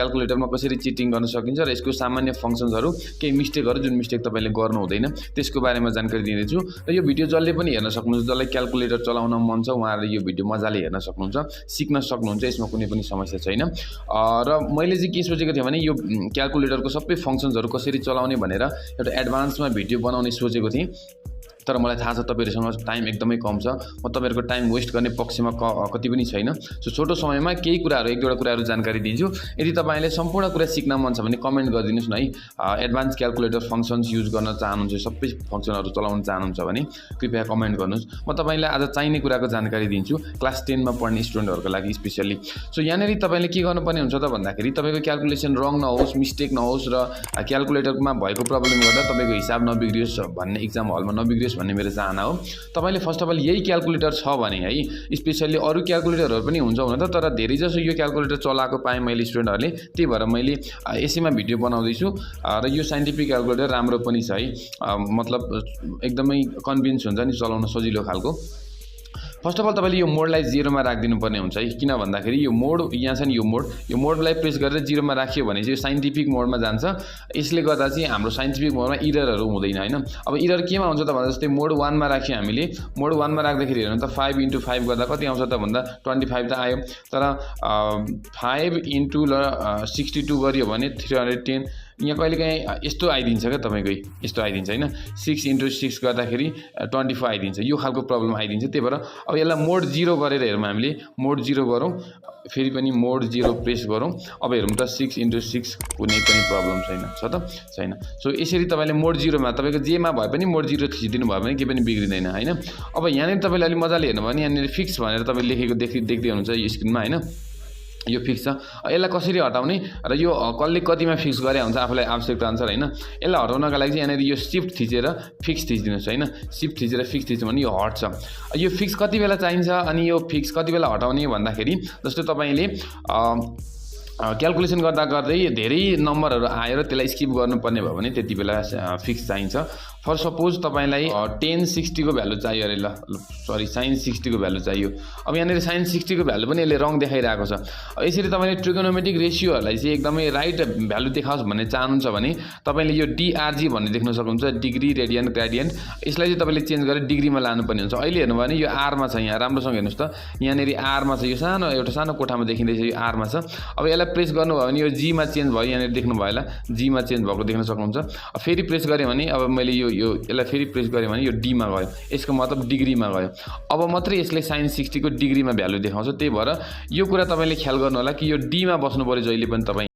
क्याल्कुलेटरमा कसरी चिटिङ गर्न सकिन्छ र यसको सामान्य फङ्सन्सहरू केही मिस्टेकहरू जुन मिस्टेक तपाईँले गर्नु हुँदैन त्यसको बारेमा जानकारी दिँदैछु र यो भिडियो जसले पनि हेर्न सक्नुहुन्छ जसलाई क्याल्कुलेटर चलाउन मन छ उहाँहरूले यो भिडियो मजाले हेर्न सक्नुहुन्छ सिक्न सक्नुहुन्छ यसमा कुनै पनि समस्या छैन र मैले चाहिँ के सोचेको थिएँ भने यो क्याल्कुलेटरको सबै फङ्सन्सहरू कसरी चलाउने भनेर एउटा एडभान्समा भिडियो बनाउने सोचेको थिएँ तर मलाई थाहा छ तपाईहरुसँग टाइम एकदमै कम छ म तपाईहरुको टाइम वेस्ट गर्ने पक्षमा कति पनि छैन सो छोटो समयमा केही कुराहरु एक दुईवटा कुराहरु जानकारी दिन्छु यदि तपाईले सम्पूर्ण कुरा सिक्न मन छ भने कमेन्ट गरिदिनुस् न है एडभान्स क्याल्कुलेटर फंक्शन्स युज गर्न चाहनुहुन्छ सबै फंक्शनहरु चलाउन चाहनुहुन्छ भने कृपया कमेन्ट गर्नुस् म तपाईलाई आज चाहिने कुराको जानकारी दिन्छु क्लास 10 मा पढ्ने स्टुडेन्टहरुको लागि स्पेशली सो यहाँनेरि तपाईले के गर्नुपर्ने हुन्छ त भन्दाखेरि तपाईको क्याल्कुलेसन रङ नहोस् मिस्टेक नहोस् र क्याल्कुलेटरमा भएको प्रब्लम गर्दा तपाईको हिसाब नबिग्रियोस् भन्ने एक्जाम हलमा नबिग्रियोस् भन्ने मेरो चाहना हो तपाईले फर्स्ट अफ अल यही क्याल्कुलेटर छ भने है स्पेशली अरु क्याल्कुलेटरहरु पनि हुन्छ हुन त तर धेरै जसो यो क्याल्कुलेटर चलाएको पाए मैले स्टुडेन्टहरुले त्यही भएर मैले यसैमा भिडियो बनाउँदै छु र यो साइन्टिफिक क्याल्कुलेटर राम्रो पनि छ है मतलब एकदमै कन्भिन्स हुन्छ नि चलाउन सजिलो खालको फर्स्ट अफ अल तपाईले यो मोडलाई 0 मा राखिदिनु पर्ने हुन्छ है किन भन्दाखेरि यो मोड यहाँ छ नि यो मोडलाई प्रेस गरेर 0 मा राखियो भने चाहिँ यो साइन्टिफिक मोडमा जान्छ यसले गर्दा चाहिँ हाम्रो साइन्टिफिक मोडमा इररहरु हुँदैन हैन अब इरर केमा हुन्छ त भन्दा जस्तै मोड 1 मा राख्यो हामीले मोड 1 मा राख्दाखेरि हेर्नु त 5 * 5 गर्दा कति आउँछ त भन्दा 25 त आयो तर 5 * 62 गरियो भने 310 यहाँ कहिलेकाहीँ यस्तो आइदिन्छ क्या तपाईकै यस्तो आइदिन्छ हैन 6 * 6 गर्दाखेरि 24 आइदिन्छ यो खालको प्रब्लम आइदिन्छ त्यही भएर अब यसलाई मोड 0 गरेर हेरौँ हामीले मोड 0 गरौँ फेरि पनि मोड 0 प्रेस गरौँ अब हेरौँ त 6 * 6 कुनै पनि प्रब्लम छैन छ त छैन सो यसरी तपाईले मोड 0 मा तपाईको जेमा भए पनि मोड 0 थिचिदिनु भयो भने के पनि बिग्रिदैन हैन अब यहाँ नि तपाईले अलि मजाले हेर्नु भने यहाँ फिक्स भनेर तपाईले लेखेको देख्दै हुनुहुन्छ यो स्क्रिनमा हैन यो फिक्स छ यसलाई कसरी हटाउने र यो कसले कतिमा फिक्स गरे हुन्छ आफुलाई आवश्यकता अनुसार हैन यसलाई हटाउनका लागि चाहिँ यहाँनेरि यो शिफ्ट थिचेर फिक्स थिचिदिनुस् हैन शिफ्ट थिचेर फिक्स थिच्यो भने यो हट्छ यो फिक्स कति बेला चाहिन्छ अनि यो फिक्स कति बेला हटाउने भन्दाखेरि जस्तो तपाईले क्याल्कुलेसन गर्दा गर्दै धेरै नम्बरहरु आएर त्यसलाई स्किप गर्नुपर्ने भयो भने त्यति बेला फिक्स चाहिन्छ फर सपोज तपाईलाई 1060 को भ्यालु चाहियो अरे ल सरी sin 60 को भ्यालु चाहियो अब यहाँनेरि sin 60 को भ्यालु पनि यसले रङ देखाइरहेको छ यसरी तपाईले ट्रिगोनोमेट्रिक रेशियोहरुलाई चाहिँ एकदमै राइट भ्यालु देखाओस् भन्ने चाहनुहुन्छ भने तपाईले यो DRG भन्ने देख्न सक्नुहुन्छ डिग्री रेडियन ग्रेडियन्ट यसलाई चाहिँ तपाईले चेन्ज गरेर डिग्रीमा लानु पर्ने हुन्छ अहिले हेर्नु भने यो r मा छ यहाँ राम्रोसँग हेर्नुस् त यहाँनेरि r मा छ यो सानो एउटा सानो कोठामा देखिँदैछ यो r मा छ अब यसलाई प्रेस गर्नुभयो भने यो g मा चेन्ज भयो यहाँनेरि देख्नु भयो होला g मा चेन्ज भएको देख्न सक्नुहुन्छ फेरि प्रेस गरे भने अब मैले यो यसलाई फेरि प्रेस गरे भने यो d मा गयो यसको मतलब डिग्रीमा गयो अब मात्रै यसले sin 60 को डिग्रीमा भ्यालु देखाउँछ त्यही भएर यो कुरा तपाईले ख्याल गर्नु होला कि यो d मा बस्नु पर्यो जहिले पनि तपाई